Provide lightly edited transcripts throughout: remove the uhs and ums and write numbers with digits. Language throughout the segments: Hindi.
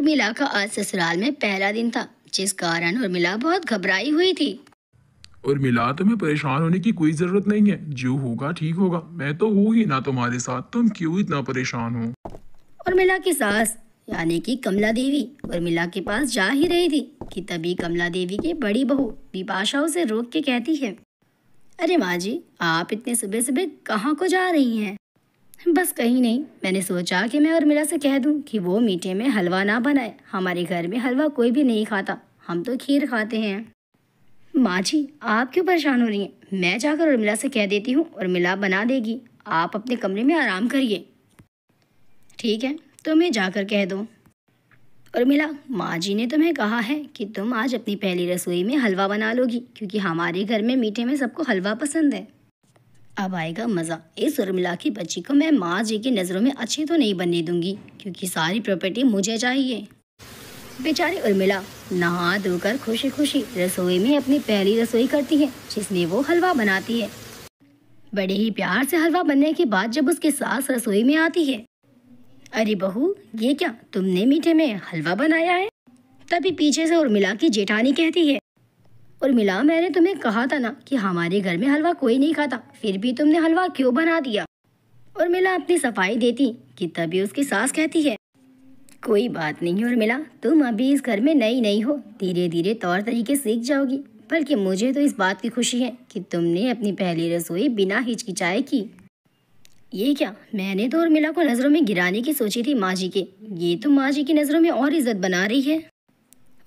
उर्मिला का आज ससुराल में पहला दिन था, जिस कारण उर्मिला बहुत घबराई हुई थी। उर्मिला, तुम्हें परेशान होने की कोई जरूरत नहीं है। जो होगा ठीक होगा। मैं तो हूँ ही ना तुम्हारे साथ। तुम क्यों इतना परेशान हो? उर्मिला की सास यानी कि कमला देवी उर्मिला के पास जा ही रही थी कि तभी कमला देवी की बड़ी बहू बिपाशा उसे रोक के कहती है, अरे माँ जी, आप इतने सुबह सुबह कहाँ को जा रही हैं? बस कहीं नहीं, मैंने सोचा कि मैं उर्मिला से कह दूं कि वो मीठे में हलवा ना बनाए। हमारे घर में हलवा कोई भी नहीं खाता, हम तो खीर खाते हैं। माँ जी, आप क्यों परेशान हो रही हैं? मैं जाकर उर्मिला से कह देती हूँ, उर्मिला बना देगी। आप अपने कमरे में आराम करिए। ठीक है, तुम्हें जाकर कह दो। उर्मिला, माँ जी ने तुम्हें कहा है कि तुम आज अपनी पहली रसोई में हलवा बना लोगी, क्योंकि हमारे घर में मीठे में सबको हलवा पसंद है। अब आएगा मज़ा। इस उर्मिला की बच्ची को मैं माँ जी की नज़रों में अच्छी तो नहीं बनने दूंगी, क्योंकि सारी प्रॉपर्टी मुझे चाहिए। बेचारी उर्मिला नहा धोकर खुशी खुशी रसोई में अपनी पहली रसोई करती है, जिसमें वो हलवा बनाती है। बड़े ही प्यार से हलवा बनने के बाद जब उसकी सास रसोई में आती है, अरे बहू, ये क्या तुमने मीठे में हलवा बनाया है? तभी पीछे से उर्मिला की जेठानी कहती है, उर्मिला, मैंने तुम्हें कहा था ना कि हमारे घर में हलवा कोई नहीं खाता, फिर भी तुमने हलवा क्यों बना दिया? उर्मिला अपनी सफाई देती कि तभी उसकी सास कहती है, कोई बात नहीं उर्मिला, तुम अभी इस घर में नई नहीं हो, धीरे धीरे तौर तरीके सीख जाओगी। बल्कि मुझे तो इस बात की खुशी है कि तुमने अपनी पहली रसोई बिना हिचकिचाए की। ये क्या, मैंने तो उर्मिला को नज़रों में गिराने की सोची थी माँ जी के, ये तो माँ जी की नज़रों में और इज्जत बना रही है।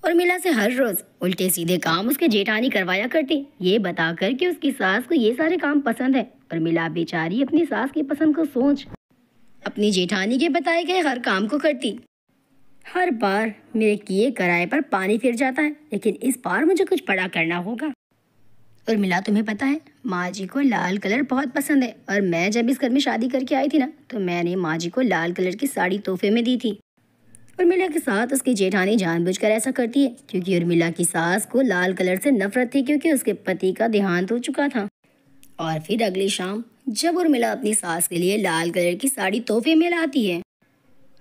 उर्मिला से हर रोज़ उल्टे सीधे काम उसके जेठानी करवाया करती, ये बताकर कि उसकी सास को ये सारे काम पसंद है। उर्मिला बेचारी अपनी सास की पसंद को सोच अपनी जेठानी के बताए गए हर काम को करती। हर बार मेरे किए कराए पर पानी फिर जाता है, लेकिन इस बार मुझे कुछ बड़ा करना होगा। उर्मिला, तुम्हें पता है, माँ जी को लाल कलर बहुत पसंद है, और मैं जब इस घर में शादी करके आई थी ना, तो मैंने माँ जी को लाल कलर की साड़ी तोहफे में दी थी। उर्मिला के साथ उसकी जेठानी जानबूझकर ऐसा करती है, क्योंकि उर्मिला की सास को लाल कलर से नफरत थी, क्योंकि उसके पति का देहांत हो चुका था। और फिर अगली शाम जब उर्मिला अपनी सास के लिए लाल कलर की साड़ी तोहफे में लाती है,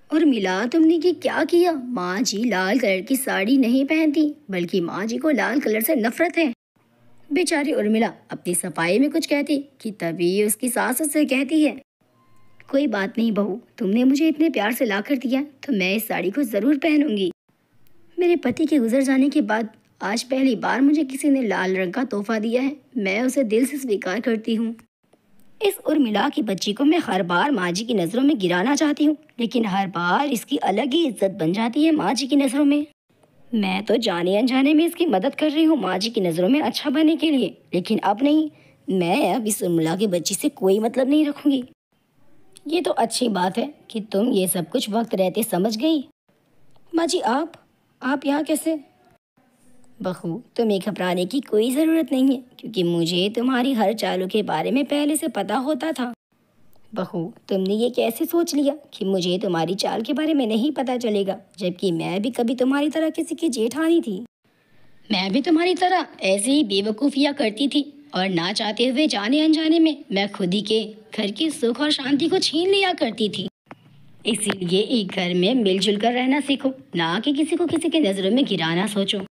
उर्मिला, तुमने ये क्या किया? माँ जी लाल कलर की साड़ी नहीं पहनती, बल्कि माँ जी को लाल कलर से नफरत है। बेचारी उर्मिला अपनी सफाई में कुछ कहती कि तभी उसकी सास उससे कहती है, कोई बात नहीं बहू, तुमने मुझे इतने प्यार से ला कर दिया तो मैं इस साड़ी को ज़रूर पहनूंगी। मेरे पति के गुजर जाने के बाद आज पहली बार मुझे किसी ने लाल रंग का तोहफा दिया है, मैं उसे दिल से स्वीकार करती हूँ। इस उर्मिला की बच्ची को मैं हर बार माँ जी की नज़रों में गिराना चाहती हूँ, लेकिन हर बार इसकी अलग ही इज्जत बन जाती है माँ जी की नज़रों में। मैं तो जाने अनजाने में इसकी मदद कर रही हूँ माँ जी की नज़रों में अच्छा बनने के लिए, लेकिन अब नहीं, मैं अब इस उर्मिला की बच्ची से कोई मतलब नहीं रखूँगी। ये तो अच्छी बात है कि तुम ये सब कुछ वक्त रहते समझ गई। माँ जी, आप यहाँ कैसे? बहू, तुम्हें घबराने की कोई ज़रूरत नहीं है, क्योंकि मुझे तुम्हारी हर चालों के बारे में पहले से पता होता था। बहू, तुमने ये कैसे सोच लिया कि मुझे तुम्हारी चाल के बारे में नहीं पता चलेगा, जबकि मैं भी कभी तुम्हारी तरह किसी की जेठानी थी। मैं भी तुम्हारी तरह ऐसे ही बेवकूफ़ियाँ करती थी, और ना चाहते हुए जाने अनजाने में मैं खुद ही के घर की सुख और शांति को छीन लिया करती थी। इसीलिए एक घर में मिलजुल कर रहना सीखो, ना कि किसी को किसी की नज़रों में गिराना सोचो।